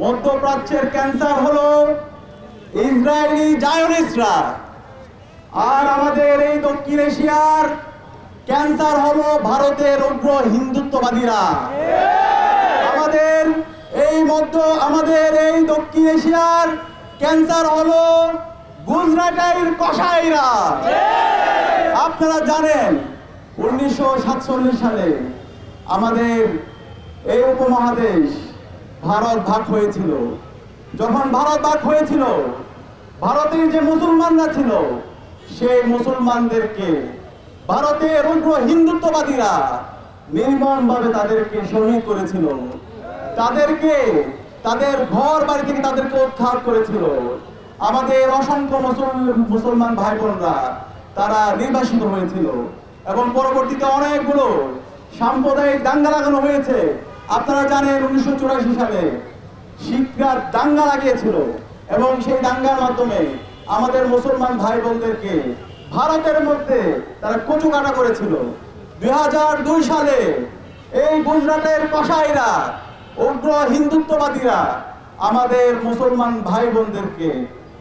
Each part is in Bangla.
মধ্যপ্রাচ্যের ক্যান্সার হলো ইসরায়েলি জায়নিস্টরা, আর আমাদের এই দক্ষিণ এশিয়ার ক্যান্সার হলো ভারতের উগ্র হিন্দুত্ববাদীরা। আমাদের এই দক্ষিণ এশিয়ার ক্যান্সার হলো গুজরাটের কসাইরা। আপনারা জানেন 1947 সালে আমাদের এই উপমহাদেশ ভারত ভাগ হয়েছিল। যখন ভারত ভাগ হয়েছিল, ভারতের যে মুসলমানরা ছিল সেই মুসলমানদেরকে ভারতের উগ্র হিন্দুত্ববাদীরা নির্মমভাবে তাদেরকে শহীদ করেছিল। তাদেরকে তাদের ঘর বাড়ি থেকে তাদেরকে উদ্ধার করেছিল। আমাদের অসংখ্য মুসলমান ভাই বোনরা তারা নির্বাসিত হয়েছিল এবং পরবর্তীতে অনেকগুলো সাম্প্রদায়িক দাঙ্গা লাগানো হয়েছে। আপনারা জানেন 1984 সালে শিখরা দাঙ্গা লাগিয়েছিল এবং সেই দাঙ্গার মাধ্যমে আমাদের মুসলমান ভাই বোনদেরকে ভারতের মধ্যে তারা কচুকাটা করেছিল। 2002 সালে এই গুজরাটের কসাইরা উগ্র হিন্দুত্ববাদীরা আমাদের মুসলমান ভাই বোনদেরকে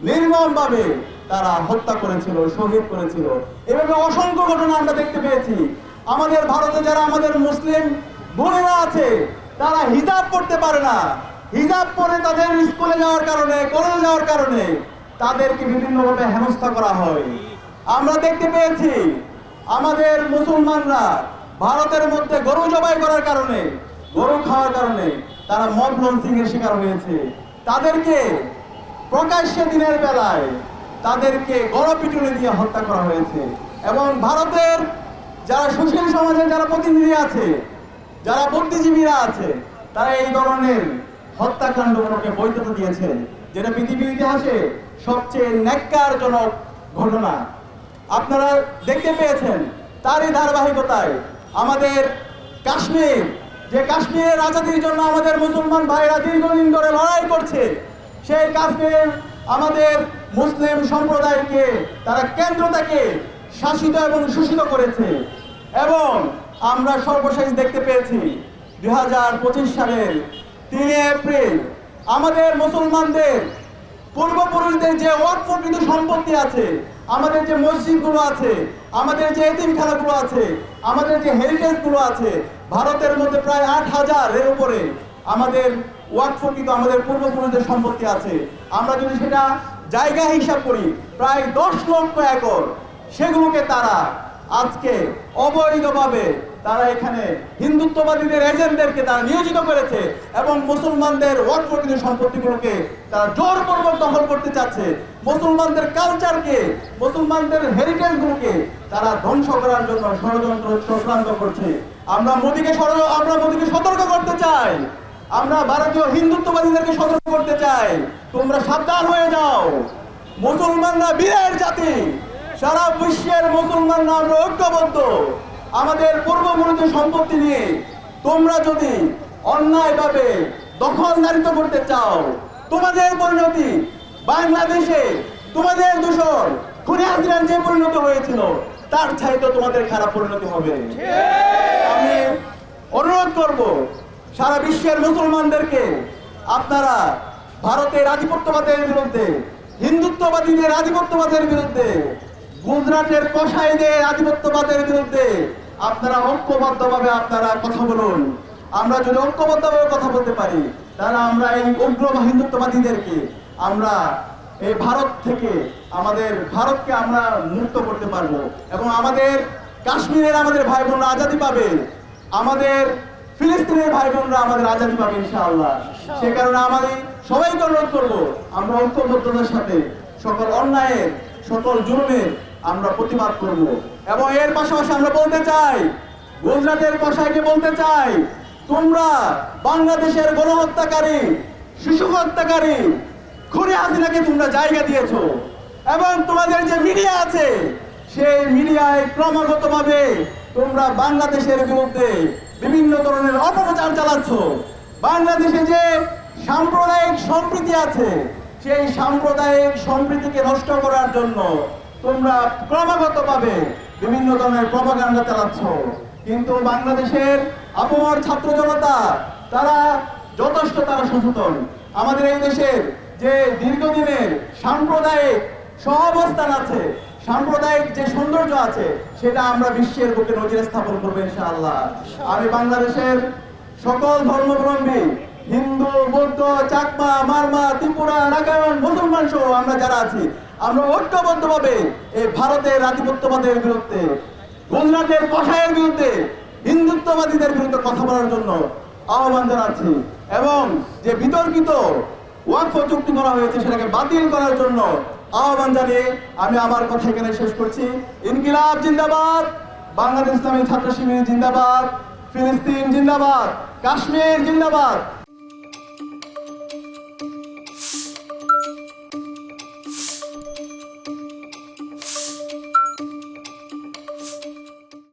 নির্মমভাবে তারা হত্যা করেছিল, শহীদ করেছিল। এভাবে অসংখ্য ঘটনা আমরা দেখতে পেয়েছি। আমাদের ভারতে যারা আমাদের মুসলিম বোনেরা আছে তারা হিজাব পড়তে পারে না। হিজাব পরে তাদের স্কুলে যাওয়ার কারণে, কলেজে যাওয়ার কারণে তাদেরকে বিভিন্নভাবে হেনস্থা করা হয়। আমরা দেখতে পেয়েছি আমাদের মুসলমানরা ভারতের মধ্যে গরু জবাই করার কারণে, গরু খাওয়ার কারণে তারা মব লঞ্চিং এর শিকার হয়েছে। তাদেরকে প্রকাশ্যে দিনের বেলায় তাদেরকে গণপিটুনি দিয়ে হত্যা করা হয়েছে। এবং ভারতের যারা সুশীল সমাজের যারা প্রতিনিধি আছে, যারা বুদ্ধিজীবীরা আছে, তারা এই ধরনের হত্যাকাণ্ডগুলোকে বৈধতা দিয়েছে, যেটা পৃথিবীর ইতিহাসে সবচেয়ে ন্যাক্কারজনক ঘটনা। আপনারা দেখতে পেয়েছেন তারই ধারাবাহিকতায় আমাদের কাশ্মীর, যে কাশ্মীরের আজাদির জন্য আমাদের মুসলমান ভাইরা দীর্ঘদিন ধরে লড়াই করছে, সেই কাশ্মীর আমাদের মুসলিম সম্প্রদায়কে তারা কেন্দ্র থেকে শাসিত এবং শোষিত করেছে। এবং আমরা সর্বশেষ দেখতে পেয়েছি 2025 সালের 3 এপ্রিল আমাদের মুসলমানদের পূর্বপুরুষদের যে ওয়াকফকৃত সম্পত্তি আছে, আমাদের যে মসজিদগুলো আছে, আমাদের যে এতিমখানাগুলো আছে, আমাদের যে হেরিটেজগুলো আছে, ভারতের মধ্যে প্রায় 8000 এর উপরে আমাদের ওয়াকফকৃত আমাদের পূর্বপুরুষদের সম্পত্তি আছে। আমরা যদি সেটা জায়গা হিসাব করি প্রায় 10 লক্ষ একর, সেগুলোকে তারা আজকে অবৈধভাবে তারা এখানে হিন্দুত্ববাদীদের এজেন্টদেরকে তারা নিয়োজিত করেছে এবং মুসলমানদের ওয়াকফকৃত সম্পত্তিগুলোকে তারা জোরপূর্বক দখল করতে চাচ্ছে। মুসলমানদের কালচারকে, মুসলমানদের হেরিটেজগুলোকে তারা ধ্বংস করার জন্য ষড়যন্ত্র চক্রান্ত করছে। আমরা মোদীকে সতর্ক করতে চাই, আমরা ভারতীয় হিন্দুত্ববাদীদেরকে সতর্ক করতে চাই, তোমরা সাবধান হয়ে যাও। মুসলমানরা বীরের জাতি, সারা বিশ্বের মুসলমানরা আমরা ঐক্যবদ্ধ। আমাদের পূর্বপুরুষের সম্পত্তি নিয়ে তোমরা যদি অন্যায়ভাবে দখলদারিত্ব করতে চাও, তোমাদের পরিণতি বাংলাদেশে তোমাদের দূষণ খুনে হাসিনার যে পরিণতি হয়েছিল তার চাইতে তোমাদের খারাপ পরিণতি হবে। আমি অনুরোধ করব সারা বিশ্বের মুসলমানদেরকে, আপনারা ভারতের আধিপত্যবাদের বিরুদ্ধে, হিন্দুত্ববাদীদের আধিপত্যবাদের বিরুদ্ধে, গুজরাটের কসাইদের আধিপত্যবাদের বিরুদ্ধে আপনারা ঐক্যবদ্ধভাবে আপনারা কথা বলুন। আমরা যদি ঐক্যবদ্ধভাবে কথা বলতে পারি তাহলে আমরা এই উগ্র হিন্দুত্ববাদীদেরকে আমরা এই ভারত থেকে, আমাদের ভারতকে আমরা মুক্ত করতে পারবো এবং আমাদের কাশ্মীরের আমাদের ভাই বোনরা আজাদি পাবে, আমাদের ফিলিস্তিনের ভাই বোনরা আমাদের আজাদি পাবে ইনশাআল্লাহ। সে কারণে আমাদের সবাইকে অনুরোধ করবো আমরা ঐক্যবদ্ধতার সাথে সকল অন্যায়ের, সকল জুলুমের আমরা প্রতিবাদ করব। এবং এর পাশাপাশি আমরা বলতে চাই, গুজরাটের কসাইকে বলতে চাই, তোমরা বাংলাদেশের গণহত্যাকারী, শিশু হত্যাকারী খুনি হাসিনাকে তোমরা জায়গা দিয়েছো এবং তোমাদের যে মিডিয়া আছে সেই মিডিয়ায় ক্রমাগতভাবে তোমরা বাংলাদেশের বিরুদ্ধে বিভিন্ন ধরনের অপপ্রচার চালাচ্ছ। বাংলাদেশে যে সাম্প্রদায়িক সম্প্রীতি আছে সেই সাম্প্রদায়িক সম্প্রীতিকে নষ্ট করার জন্য তোমরা ক্রমাগতভাবে বিভিন্ন ধরনের প্রপাগান্ডা চালাচ্ছ। কিন্তু বাংলাদেশের আপামর ছাত্র জনতা তারা যথেষ্ট তারা সচেতন। আমাদের এই দেশের যে দীর্ঘদিনের সাম্প্রদায়িক সহাবস্থান আছে, সাম্প্রদায়িক যে সৌন্দর্য আছে, সেটা আমরা বিশ্বের বুকে নজির স্থাপন করবো ইনশাআল্লাহ। আমি বাংলাদেশের সকল ধর্মাবলম্বী হিন্দু, বৌদ্ধ, চাকমা, মারমা, ত্রিপুরা, রাখাইন, মুসলমান সহ আমরা যারা আছি, আমরা ঐক্যবদ্ধভাবে এই ভারতের আধিপত্যবাদের বিরুদ্ধে, গুজরাটের কষায়ের বিরুদ্ধে, হিন্দুত্ববাদীদের বিরুদ্ধে কথা বলার জন্য আহ্বান জানাচ্ছি। এবং যে বিতর্কিত ওয়াকফ চুক্তি করা হয়েছে সেটাকে বাতিল করার জন্য আহ্বান জানিয়ে আমি আমার কথা এখানে শেষ করছি। ইনকিলাব জিন্দাবাদ, বাংলাদেশ ইসলামী ছাত্র শিবির জিন্দাবাদ, ফিলিস্তিন জিন্দাবাদ, কাশ্মীর জিন্দাবাদ।